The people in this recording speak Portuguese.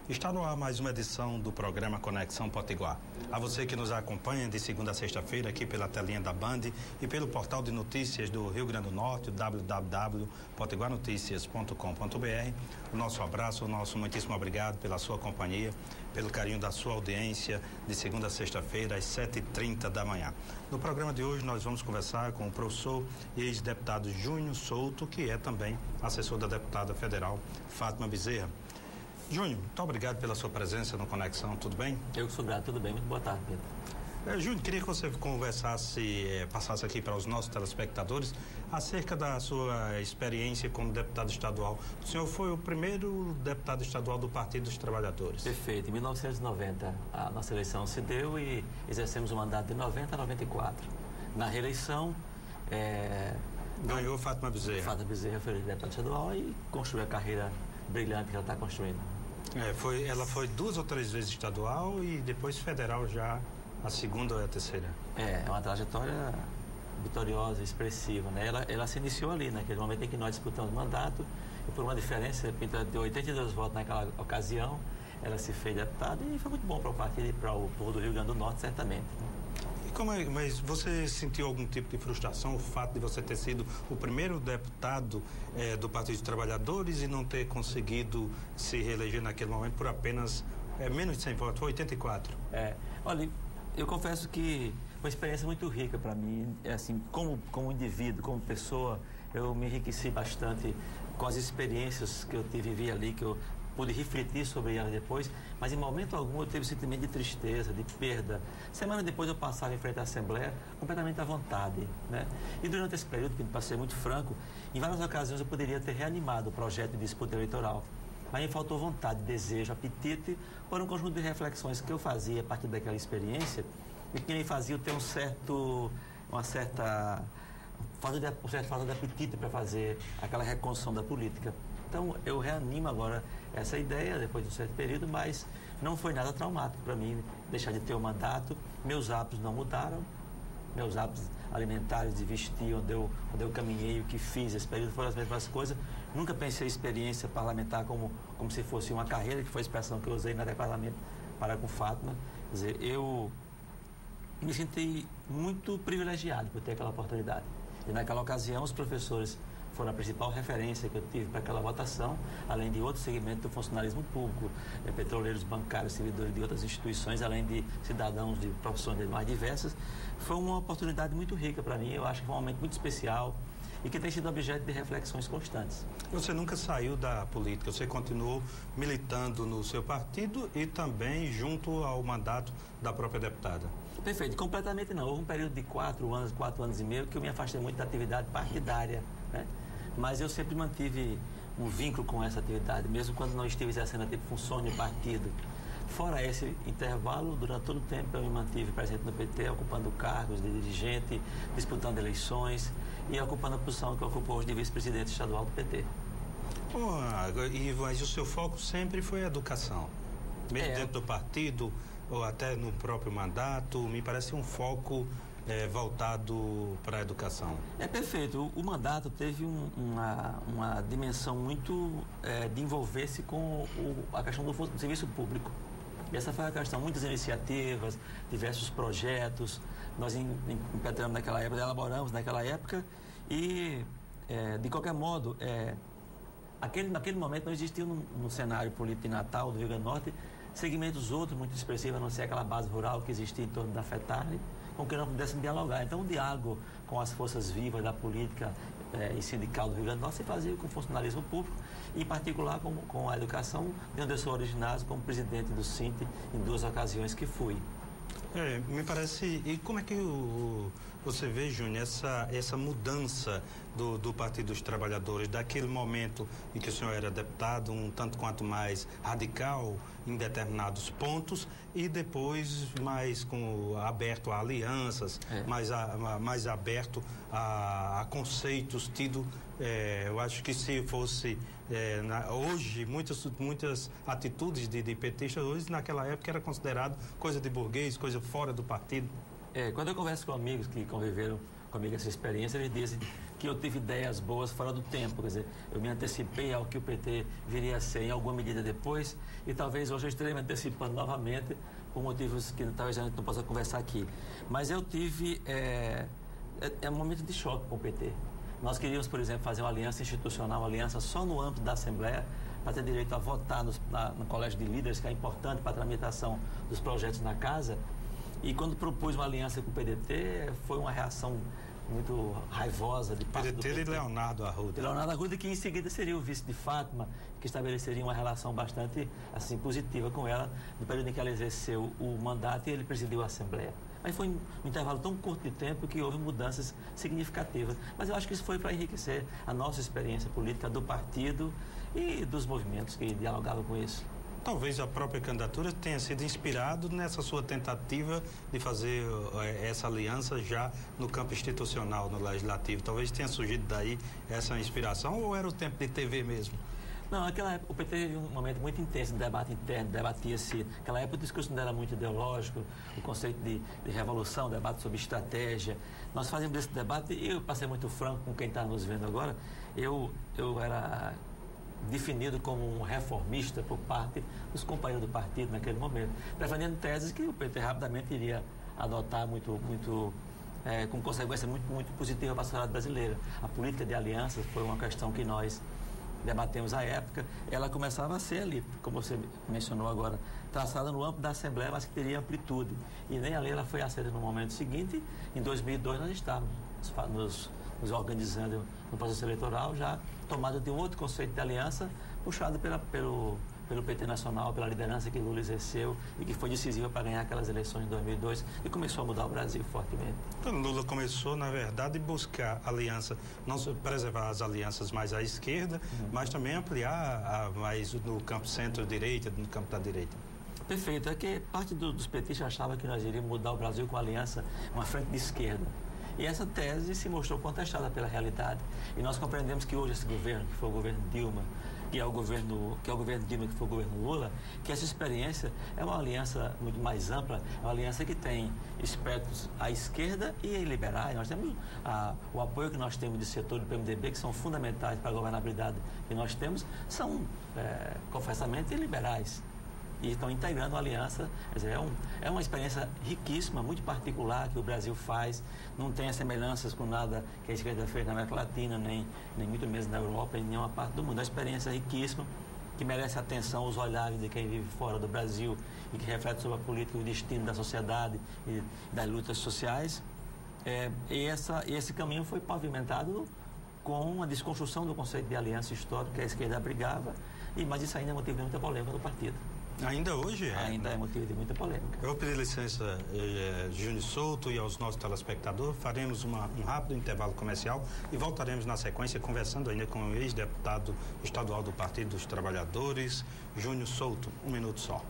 Está no ar mais uma edição do programa Conexão Potiguar. A você que nos acompanha de segunda a sexta-feira aqui pela telinha da Band e pelo portal de notícias do Rio Grande do Norte, www.potiguarnoticias.com.br, o nosso abraço, o nosso muitíssimo obrigado pela sua companhia, pelo carinho da sua audiência de segunda a sexta-feira às 7h30 da manhã. No programa de hoje nós vamos conversar com o professor e ex-deputado Júnior Souto, que é também assessor da deputada federal Fátima Bezerra. Júnior, muito obrigado pela sua presença no Conexão, tudo bem? Eu que sou grato, tudo bem, muito boa tarde, Pedro. Júnior, queria que você passasse aqui para os nossos telespectadores acerca da sua experiência como deputado estadual. O senhor foi o primeiro deputado estadual do Partido dos Trabalhadores. Perfeito, em 1990 a nossa eleição se deu e exercemos o mandato de 90 a 94. Na reeleição, ganhou Fátima Bezerra. Fátima Bezerra foi deputada estadual e construiu a carreira brilhante que ela está construindo. Ela foi 2 ou 3 vezes estadual e depois federal já, a segunda ou a terceira. É uma trajetória vitoriosa, expressiva, né? Ela se iniciou ali, naquele momento em que nós disputamos o mandato, e por uma diferença de 82 votos naquela ocasião, ela se fez deputada e foi muito bom para o partido e para o povo do Rio Grande do Norte, certamente. Mas você sentiu algum tipo de frustração, o fato de você ter sido o primeiro deputado do Partido dos Trabalhadores e não ter conseguido se reeleger naquele momento por apenas menos de 100 votos, 84? Olha, eu confesso que foi uma experiência muito rica para mim, assim, como indivíduo, como pessoa, eu me enriqueci bastante com as experiências que eu vivi ali, que eu pude refletir sobre ela depois, mas em momento algum eu tive um sentimento de tristeza, de perda. Semana depois eu passava em frente à Assembleia completamente à vontade, né? E durante esse período, para ser muito franco, em várias ocasiões eu poderia ter reanimado o projeto de disputa eleitoral, mas me faltou vontade, desejo, apetite, por um conjunto de reflexões que eu fazia a partir daquela experiência e que me fazia ter uma certa falta de apetite para fazer aquela reconstrução da política. Então, eu reanimo agora essa ideia depois de um certo período, mas não foi nada traumático para mim deixar de ter o mandato. Meus hábitos não mudaram, meus hábitos alimentares, de vestir, onde eu caminhei, o que fiz, esse período foram as mesmas coisas. Nunca pensei em experiência parlamentar como se fosse uma carreira, que foi a expressão que eu usei na parlamento para com Fátima. Quer dizer, eu me senti muito privilegiado por ter aquela oportunidade. E naquela ocasião, os professores foram a principal referência que eu tive para aquela votação, além de outros segmentos do funcionalismo público, petroleiros, bancários, servidores de outras instituições, além de cidadãos de profissões mais diversas. Foi uma oportunidade muito rica para mim, eu acho que foi um momento muito especial e que tem sido objeto de reflexões constantes. Você nunca saiu da política, você continuou militando no seu partido e também junto ao mandato da própria deputada? Perfeito, completamente não. Houve um período de 4 anos e meio que eu me afastei muito da atividade partidária, né? Mas eu sempre mantive um vínculo com essa atividade, mesmo quando não estive exercendo tipo função de partido. Fora esse intervalo, durante todo o tempo eu me mantive presente no PT, ocupando cargos de dirigente, disputando eleições e ocupando a posição que eu ocupo hoje de vice-presidente estadual do PT. Mas o seu foco sempre foi a educação? Mesmo dentro do partido ou até no próprio mandato, me parece um foco voltado para a educação. Perfeito. O mandato teve uma dimensão muito de envolver-se com a questão do serviço público. E essa foi a questão, muitas iniciativas, diversos projetos, nós impetramos naquela época, elaboramos naquela época e, de qualquer modo, naquele momento não existia no cenário político de Natal, do Rio Grande do Norte, segmentos outros muito expressivos, a não ser aquela base rural que existia em torno da FETARLE, com que não pudessem dialogar. Então, o diálogo com as forças vivas da política e sindical do Rio Grande do Norte se fazia com o funcionalismo público, e em particular com a educação, de onde eu sou originário como presidente do SINT em 2 ocasiões que fui. Me parece. E como é que você vê, Júnior, essa mudança do Partido dos Trabalhadores, daquele momento em que o senhor era deputado, um tanto quanto mais radical em determinados pontos, e depois mais aberto a alianças, mais aberto a conceitos tido. Eu acho que se fosse hoje, muitas atitudes de petistas hoje, naquela época era considerado coisa de burguês, coisa fora do partido. Quando eu converso com amigos que conviveram comigo essa experiência, eles dizem que eu tive ideias boas fora do tempo, quer dizer, eu me antecipei ao que o PT viria a ser em alguma medida depois, e talvez hoje eu esteja me antecipando novamente por motivos que talvez a gente não possa conversar aqui. Mas eu tive um momento de choque com o PT. Nós queríamos, por exemplo, fazer uma aliança institucional, uma aliança só no âmbito da Assembleia, para ter direito a votar no Colégio de Líderes, que é importante para a tramitação dos projetos na Casa. E quando propus uma aliança com o PDT, foi uma reação muito raivosa de parte do PT. E Leonardo Arruda. Leonardo Arruda, que em seguida seria o vice de Fátima, que estabeleceria uma relação bastante assim, positiva com ela, no período em que ela exerceu o mandato e ele presidiu a Assembleia. Mas foi um intervalo tão curto de tempo que houve mudanças significativas. Mas eu acho que isso foi para enriquecer a nossa experiência política do partido e dos movimentos que dialogavam com isso. Talvez a própria candidatura tenha sido inspirado nessa sua tentativa de fazer essa aliança já no campo institucional, no legislativo. Talvez tenha surgido daí essa inspiração, ou era o tempo de TV mesmo? Não, naquela época o PT teve um momento muito intenso de debate interno, debatia-se. Naquela época o discurso não era muito ideológico, o conceito de revolução, debate sobre estratégia. Nós fazíamos esse debate e eu, para ser muito franco com quem está nos vendo agora, eu era definido como um reformista por parte dos companheiros do partido naquele momento, defendendo teses que o PT rapidamente iria adotar com consequência muito positiva para a sociedade brasileira. A política de alianças foi uma questão que nós debatemos à época. Ela começava a ser ali, como você mencionou agora, traçada no âmbito da Assembleia, mas que teria amplitude. E nem ali ela foi aceita no momento seguinte. Em 2002 nós estávamos nos organizando no processo eleitoral, já tomado de um outro conceito de aliança, puxado pelo PT Nacional, pela liderança que Lula exerceu e que foi decisiva para ganhar aquelas eleições de 2002 e começou a mudar o Brasil fortemente. Então, Lula começou, na verdade, buscar aliança, não só preservar as alianças mais à esquerda, mas também ampliar mais no campo centro-direita, no campo da direita. Perfeito. É que parte dos petistas achava que nós iríamos mudar o Brasil com aliança, uma frente de esquerda. E essa tese se mostrou contestada pela realidade. E nós compreendemos que hoje esse governo, que foi o governo Dilma, que é o governo Dilma, que foi o governo Lula, que essa experiência é uma aliança muito mais ampla, é uma aliança que tem espectros à esquerda e liberais. Nós temos o apoio que nós temos de setor do PMDB, que são fundamentais para a governabilidade que nós temos, são confessamente liberais. E estão integrando a aliança. Quer dizer, é uma experiência riquíssima, muito particular que o Brasil faz, não tem semelhanças com nada que a esquerda fez na América Latina, nem muito menos na Europa, em nenhuma parte do mundo. É uma experiência riquíssima, que merece atenção os olhares de quem vive fora do Brasil e que reflete sobre a política e o destino da sociedade e das lutas sociais. E esse caminho foi pavimentado com a desconstrução do conceito de aliança histórica que a esquerda abrigava, mas isso ainda é motivo de muita polêmica no partido. Ainda hoje é? Ainda é motivo de muita polêmica. Eu vou pedir licença, Júnior Souto, e aos nossos telespectadores. Faremos um rápido intervalo comercial e voltaremos na sequência conversando ainda com o ex-deputado estadual do Partido dos Trabalhadores, Júnior Souto. Um minuto só.